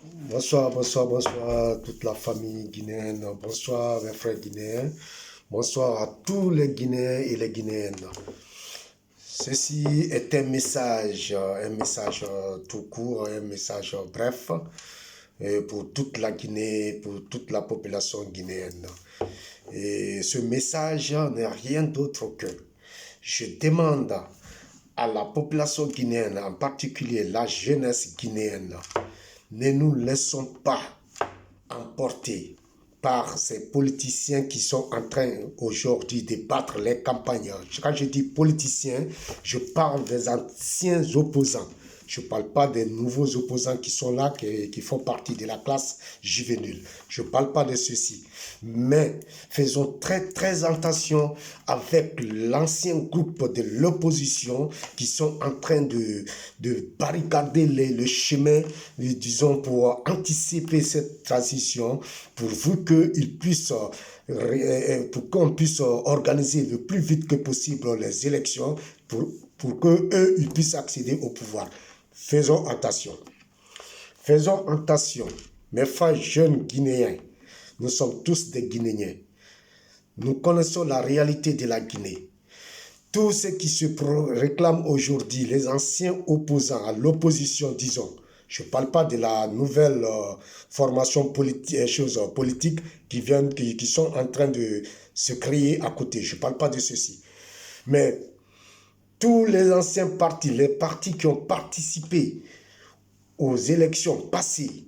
Bonsoir, bonsoir, bonsoir toute la famille guinéenne. Bonsoir mes frères guinéens. Bonsoir à tous les Guinéens et les Guinéennes. Ceci est un message tout court, un message bref pour toute la Guinée, pour toute la population guinéenne. Et ce message n'est rien d'autre que je demande à la population guinéenne, en particulier la jeunesse guinéenne, ne nous laissons pas emporter par ces politiciens qui sont en train aujourd'hui de battre les campagnes. Quand je dis politiciens, je parle des anciens opposants. Je ne parle pas des nouveaux opposants qui sont là, qui font partie de la classe juvénile. Je ne parle pas de ceux-ci. Mais faisons très très attention avec l'ancien groupe de l'opposition qui sont en train de barricader le chemin, disons, pour anticiper cette transition, pourvu qu'ils puissent pour qu'on puisse organiser le plus vite que possible les élections pour qu'eux, ils puissent accéder au pouvoir. Faisons attention. Faisons attention. Mes frères jeunes Guinéens, nous sommes tous des Guinéens. Nous connaissons la réalité de la Guinée. Tous ceux qui se réclament aujourd'hui, les anciens opposants à l'opposition, disons, je ne parle pas de la nouvelle formation politique qui sont en train de se créer à côté. Je ne parle pas de ceci. Mais tous les anciens partis, les partis qui ont participé aux élections passées,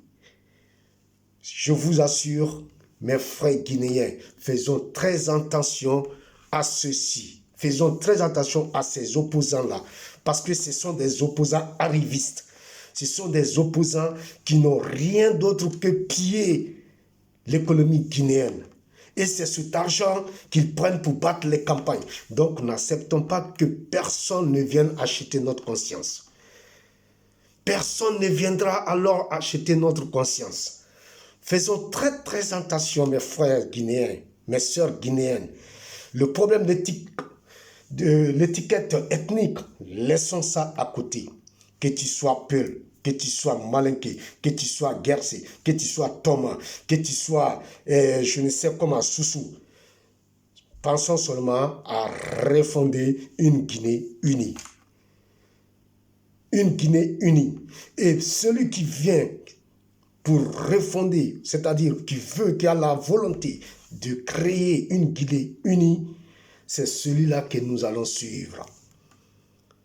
je vous assure, mes frères guinéens, faisons très attention à ceci. Faisons très attention à ces opposants-là, parce que ce sont des opposants arrivistes. Ce sont des opposants qui n'ont rien d'autre que piller l'économie guinéenne. Et c'est cet argent qu'ils prennent pour battre les campagnes. Donc, n'acceptons pas que personne ne vienne acheter notre conscience. Personne ne viendra alors acheter notre conscience. Faisons très très attention, mes frères guinéens, mes sœurs guinéennes. Le problème de l'étiquette ethnique, laissons ça à côté. Que tu sois Peul, que tu sois Malinké, que tu sois Gercé, que tu sois Thomas, que tu sois, je ne sais comment, Soussou. Pensons seulement à refonder une Guinée unie. Une Guinée unie. Et celui qui vient pour refonder, c'est-à-dire qui a la volonté de créer une Guinée unie, c'est celui-là que nous allons suivre.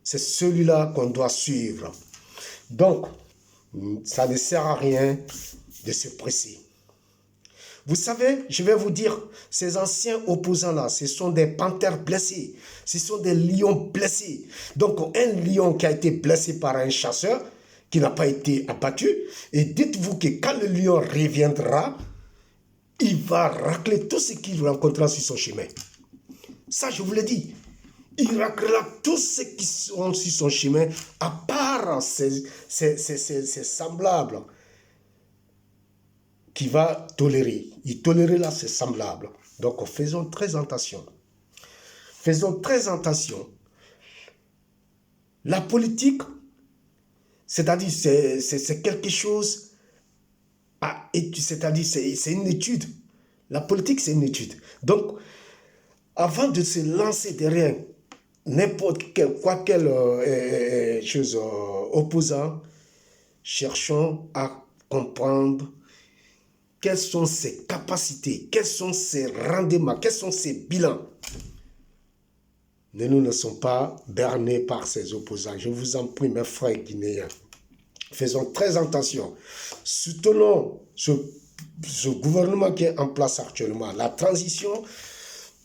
C'est celui-là qu'on doit suivre. Donc, ça ne sert à rien de se presser. Vous savez, je vais vous dire, ces anciens opposants-là, ce sont des panthères blessés. Ce sont des lions blessés. Donc, un lion qui a été blessé par un chasseur, qui n'a pas été abattu, et dites-vous que quand le lion reviendra, il va racler tout ce qu'il rencontrera sur son chemin. Ça, je vous le dis. Il raclera tous ceux qui sont sur son chemin, à part ses semblables qu'il va tolérer. Il tolérera ses semblables. Donc, faisons très attention. Faisons très attention. La politique, c'est-à-dire, c'est quelque chose à étudier, c'est-à-dire, c'est une étude. La politique, c'est une étude. Donc, avant de se lancer derrière n'importe quelle chose opposant, cherchons à comprendre quelles sont ses capacités, quels sont ses rendements, quels sont ses bilans. Ne nous laissons pas berner par ces opposants. Je vous en prie, mes frères guinéens, faisons très attention. Soutenons ce gouvernement qui est en place actuellement. La transition,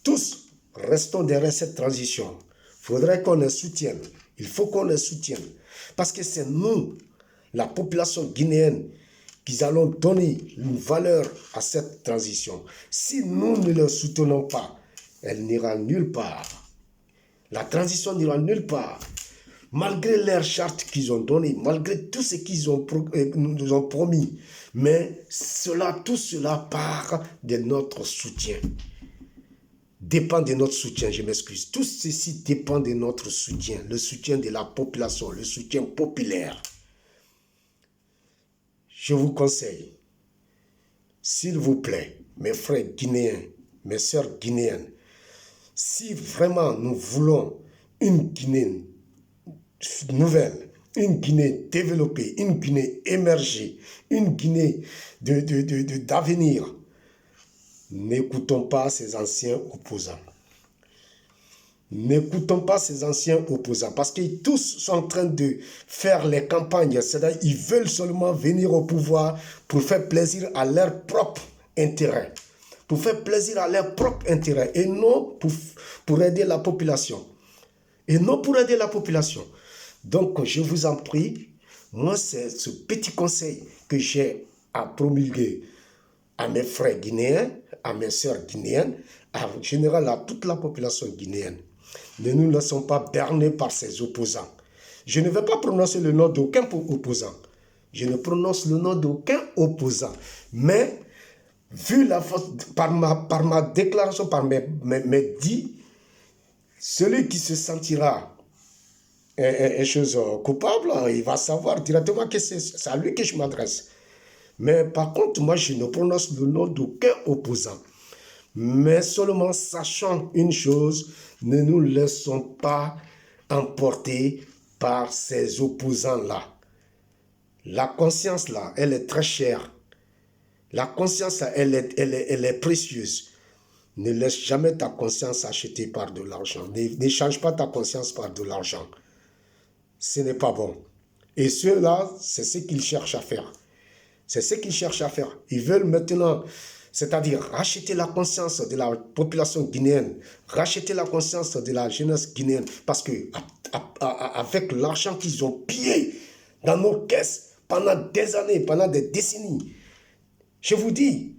tous restons derrière cette transition. Il faudrait qu'on les soutienne. Il faut qu'on les soutienne. Parce que c'est nous, la population guinéenne, qui allons donner une valeur à cette transition. Si nous ne le soutenons pas, elle n'ira nulle part. La transition n'ira nulle part. Malgré leurs chartes qu'ils ont données, malgré tout ce qu'ils nous ont promis. Mais tout cela part de notre soutien. Dépend de notre soutien, je m'excuse. Tout ceci dépend de notre soutien, le soutien de la population, le soutien populaire. je vous conseille, s'il vous plaît, mes frères guinéens, mes sœurs guinéennes, si vraiment nous voulons une Guinée nouvelle, une Guinée développée, une Guinée émergée, une Guinée d'avenir, n'écoutons pas ces anciens opposants. N'écoutons pas ces anciens opposants parce qu'ils tous sont en train de faire les campagnes, c'est-à-dire ils veulent seulement venir au pouvoir pour faire plaisir à leur propre intérêt. Pour faire plaisir à leur propre intérêt et non pour aider la population. Et non pour aider la population. Donc, je vous en prie, moi, c'est ce petit conseil que j'ai à promulguer à mes frères guinéens, à mes sœurs guinéennes, en général à toute la population guinéenne. Ne nous laissons pas berner par ces opposants. Je ne vais pas prononcer le nom d'aucun opposant. Je ne prononce le nom d'aucun opposant. Mais, vu la par ma déclaration, par mes dits, celui qui se sentira chose coupable, il va savoir directement que c'est à lui que je m'adresse. Mais par contre, moi, je ne prononce le nom d'aucun opposant. Mais seulement sachant une chose, ne nous laissons pas emporter par ces opposants-là. La conscience, là, elle est très chère. La conscience, là, elle est précieuse. Ne laisse jamais ta conscience acheter par de l'argent. N'échange pas ta conscience par de l'argent. Ce n'est pas bon. Et ceux-là, c'est ce qu'ils cherchent à faire. C'est ce qu'ils cherchent à faire. Ils veulent maintenant, c'est-à-dire racheter la conscience de la population guinéenne, racheter la conscience de la jeunesse guinéenne, parce que avec l'argent qu'ils ont pillé dans nos caisses pendant des années, pendant des décennies, je vous dis,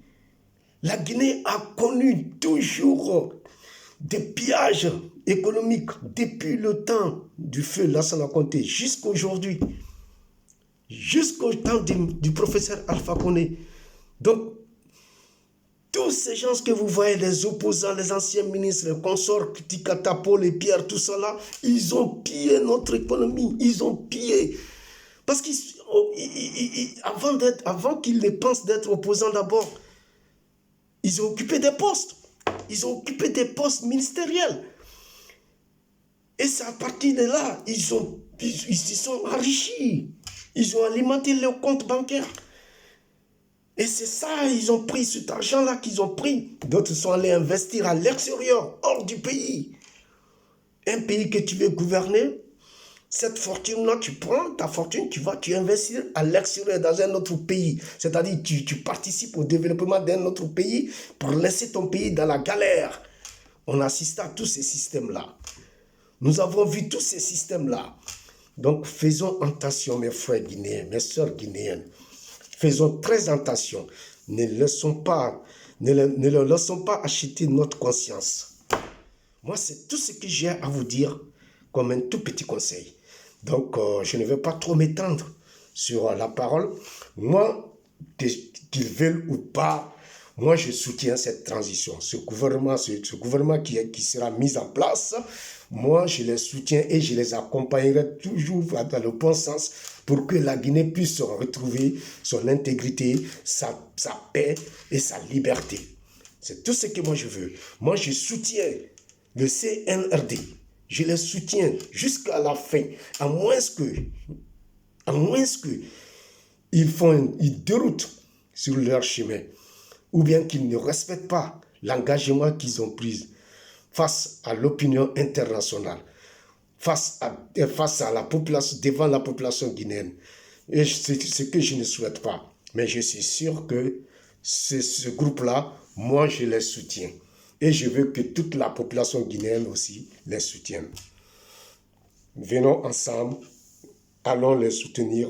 la Guinée a connu toujours des pillages économiques depuis le temps du feu Lassana Conté jusqu'à aujourd'hui. Jusqu'au temps du professeur Alpha Condé. Donc, tous ces gens que vous voyez, les opposants, les anciens ministres, les consorts, Tikatapo, les Pierre, tout ça là, ils ont pillé notre économie. Ils ont pillé. Parce qu'avant qu'ils ne pensent d'être opposants d'abord, ils ont occupé des postes. Ils ont occupé des postes ministériels. Et c'est à partir de là, ils se sont enrichis. Ils ont alimenté leurs comptes bancaires. Et c'est ça, ils ont pris cet argent-là qu'ils ont pris. D'autres sont allés investir à l'extérieur, hors du pays. Un pays que tu veux gouverner, cette fortune-là, tu prends ta fortune, tu investis à l'extérieur dans un autre pays. C'est-à-dire tu participes au développement d'un autre pays pour laisser ton pays dans la galère. On assiste à tous ces systèmes-là. Nous avons vu tous ces systèmes-là. Donc, faisons attention, mes frères guinéens, mes sœurs guinéennes. Faisons très attention. Ne leur laissons pas acheter notre conscience. Moi, c'est tout ce que j'ai à vous dire comme un tout petit conseil. Donc, je ne vais pas trop m'étendre sur la parole. Moi, qu'ils veulent ou pas, moi, je soutiens cette transition. Ce gouvernement qui sera mis en place, moi, je les soutiens et je les accompagnerai toujours dans le bon sens pour que la Guinée puisse retrouver son intégrité, sa paix et sa liberté. C'est tout ce que moi je veux. Moi, je soutiens le CNRD. Je les soutiens jusqu'à la fin, à moins que ils déroutent sur leur chemin, ou bien qu'ils ne respectent pas l'engagement qu'ils ont pris face à l'opinion internationale, face à la population, devant la population guinéenne. Et c'est ce que je ne souhaite pas. Mais je suis sûr que ce groupe-là, moi, je les soutiens. Et je veux que toute la population guinéenne aussi les soutienne. Venons ensemble, allons les soutenir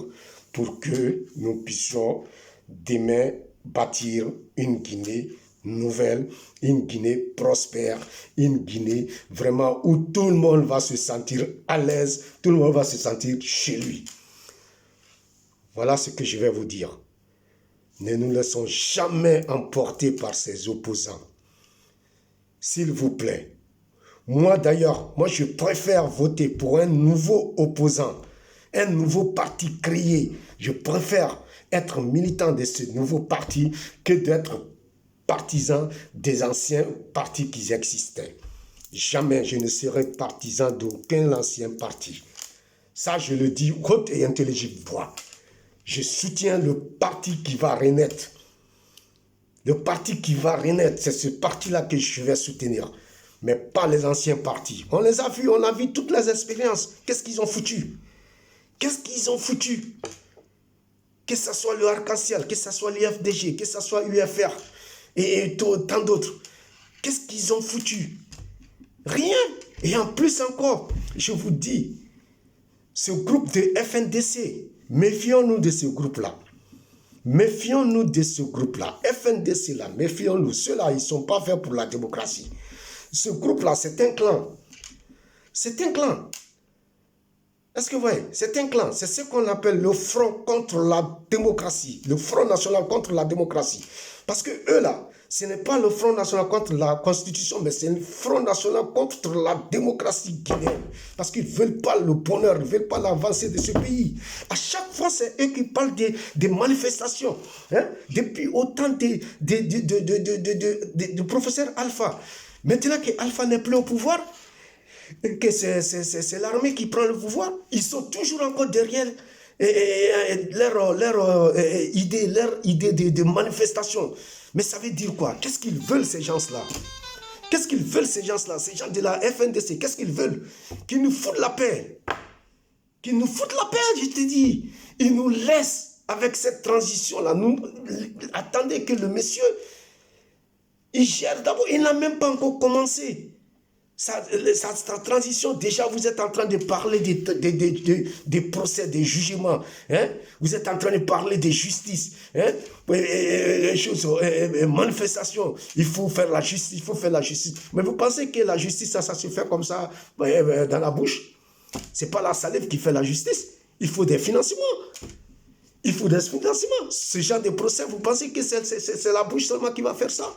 pour que nous puissions demain bâtir une Guinée nouvelle, une Guinée prospère, une Guinée vraiment où tout le monde va se sentir à l'aise, tout le monde va se sentir chez lui. Voilà ce que je vais vous dire. Ne nous laissons jamais emporter par ces opposants. S'il vous plaît. Moi d'ailleurs, je préfère voter pour un nouveau opposant, un nouveau parti créé. Je préfère être militant de ce nouveau parti que d'être partisan des anciens partis qui existaient. Jamais je ne serai partisan d'aucun ancien parti. Ça, je le dis haute et intelligible voix. Je soutiens le parti qui va renaître. Le parti qui va renaître, c'est ce parti-là que je vais soutenir. Mais pas les anciens partis. On les a vus, on a vu toutes les expériences. Qu'est-ce qu'ils ont foutu? Qu'est-ce qu'ils ont foutu? Que ce soit le Arc-en-Ciel, que ce soit l'IFDG, que ce soit l'UFR et tant d'autres. Qu'est-ce qu'ils ont foutu? Rien. Et en plus encore, je vous dis, ce groupe de FNDC, méfions-nous de ce groupe-là. Méfions-nous de ce groupe-là. FNDC, là, méfions-nous. Ceux-là, ils ne sont pas faits pour la démocratie. Ce groupe-là, c'est un clan. C'est un clan. Est-ce que vous voyez? C'est un clan. C'est ce qu'on appelle le front contre la démocratie. Le front national contre la démocratie. Parce que eux, là, ce n'est pas le Front national contre la Constitution, mais c'est le Front national contre la démocratie guinéenne. Parce qu'ils ne veulent pas le bonheur, ils ne veulent pas l'avancée de ce pays. À chaque fois, c'est eux qui parlent des manifestations. Hein? Depuis autant de professeur Alpha. Maintenant que Alpha n'est plus au pouvoir, que c'est l'armée qui prend le pouvoir, ils sont toujours encore derrière leur idée de manifestation. Mais ça veut dire quoi? Qu'est-ce qu'ils veulent ces gens-là? Qu'est-ce qu'ils veulent ces gens-là? Ces gens de la FNDC, qu'est-ce qu'ils veulent? Qu'ils nous foutent la paix. Qu'ils nous foutent la paix, je te dis. Ils nous laissent avec cette transition-là. Attendez que le monsieur, il gère d'abord, il n'a même pas encore commencé. Sa transition, déjà, vous êtes en train de parler des procès, des jugements. Hein? Vous êtes en train de parler de justice. Hein? Manifestation. Il faut faire la justice, il faut faire la justice. Mais vous pensez que la justice, ça se fait comme ça, dans la bouche? Ce n'est pas la salive qui fait la justice. Il faut des financements. Il faut des financements. Ce genre de procès, vous pensez que c'est la bouche seulement qui va faire ça?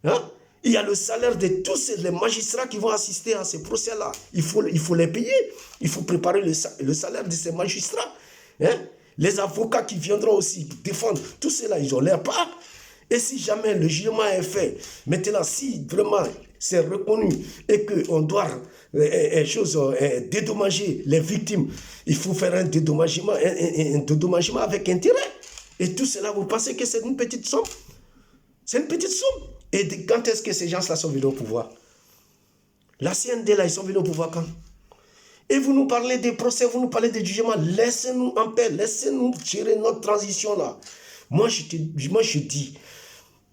Hein? Il y a le salaire de tous les magistrats qui vont assister à ces procès-là. Il faut les payer. Il faut préparer le salaire de ces magistrats. Hein? Les avocats qui viendront aussi défendre, tout cela, ils ont leur part. Et si jamais le jugement est fait, maintenant, si vraiment c'est reconnu et qu'on doit dédommager les victimes, il faut faire un dédommagement avec intérêt. Et tout cela, vous pensez que c'est une petite somme? C'est une petite somme. Et quand est-ce que ces gens-là sont venus au pouvoir? La CND, là, ils sont venus au pouvoir quand? Et vous nous parlez des procès, vous nous parlez des jugements. Laissez-nous en paix, laissez-nous gérer notre transition là. Moi, je dis,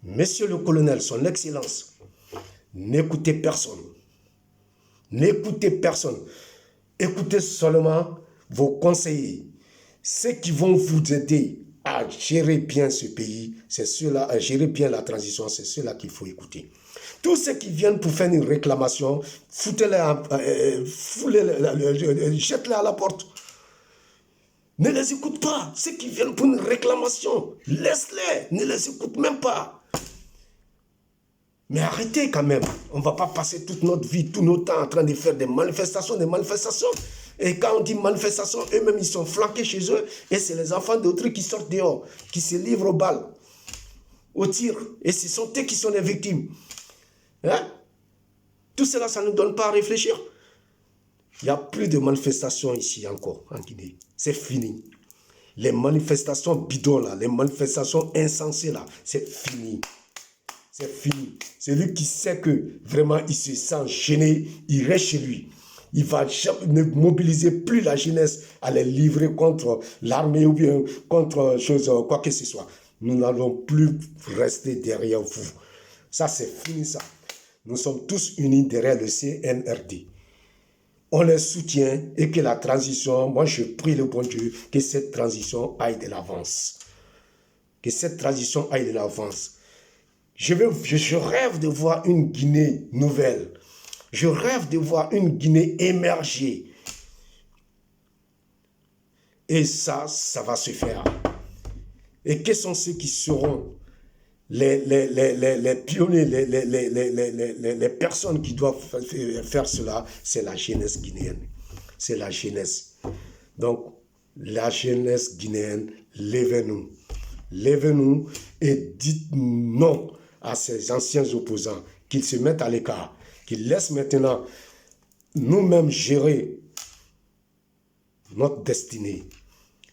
monsieur le colonel, son excellence, n'écoutez personne. N'écoutez personne. Écoutez seulement vos conseillers. Ceux qui vont vous aider à gérer bien ce pays, c'est ceux-là, à gérer bien la transition, c'est ceux-là qu'il faut écouter. Tous ceux qui viennent pour faire une réclamation, jetez-les à la porte. Ne les écoute pas. Ceux qui viennent pour une réclamation, laisse-les, ne les écoute même pas. Mais arrêtez quand même. On ne va pas passer toute notre vie, tout notre temps en train de faire des manifestations. Et quand on dit manifestation, eux-mêmes, ils sont flanqués chez eux. Et c'est les enfants d'autrui qui sortent dehors, qui se livrent aux balles, au tir. Et ce sont eux qui sont les victimes. Hein? Tout cela, ça ne nous donne pas à réfléchir. Il n'y a plus de manifestations ici encore, en Guinée. C'est fini. Les manifestations bidons, là, les manifestations insensées, là, c'est fini. C'est fini. Celui qui sait que vraiment il se sent gêné, il reste chez lui. Il va ne mobiliser plus la jeunesse à les livrer contre l'armée ou bien contre quoi que ce soit. Nous n'allons plus rester derrière vous. Ça, c'est fini, ça. Nous sommes tous unis derrière le CNRD. On les soutient et que la transition, moi je prie le bon Dieu, que cette transition aille de l'avance. Que cette transition aille de l'avance. Je rêve de voir une Guinée nouvelle. Je rêve de voir une Guinée émerger. Et ça va se faire. Et quels sont ceux qui seront les pionniers, les personnes qui doivent faire cela? C'est la jeunesse guinéenne. C'est la jeunesse. Donc, la jeunesse guinéenne, levez-nous. Levez-nous et dites non à ces anciens opposants, qu'ils se mettent à l'écart, qu'ils laissent maintenant nous-mêmes gérer notre destinée.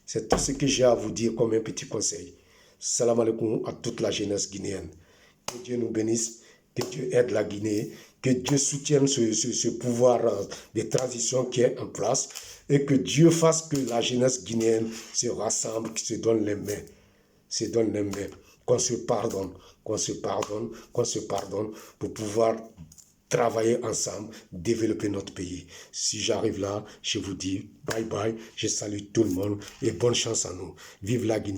C'est tout ce que j'ai à vous dire comme un petit conseil. Salam alaikum à toute la jeunesse guinéenne. Que Dieu nous bénisse, que Dieu aide la Guinée, que Dieu soutienne ce pouvoir de transition qui est en place et que Dieu fasse que la jeunesse guinéenne se rassemble, qui se donne les mains. Se donne les mains, qu'on se pardonne pour pouvoir travailler ensemble, développer notre pays. Si j'arrive là, je vous dis bye bye, je salue tout le monde et bonne chance à nous. Vive la Guinée.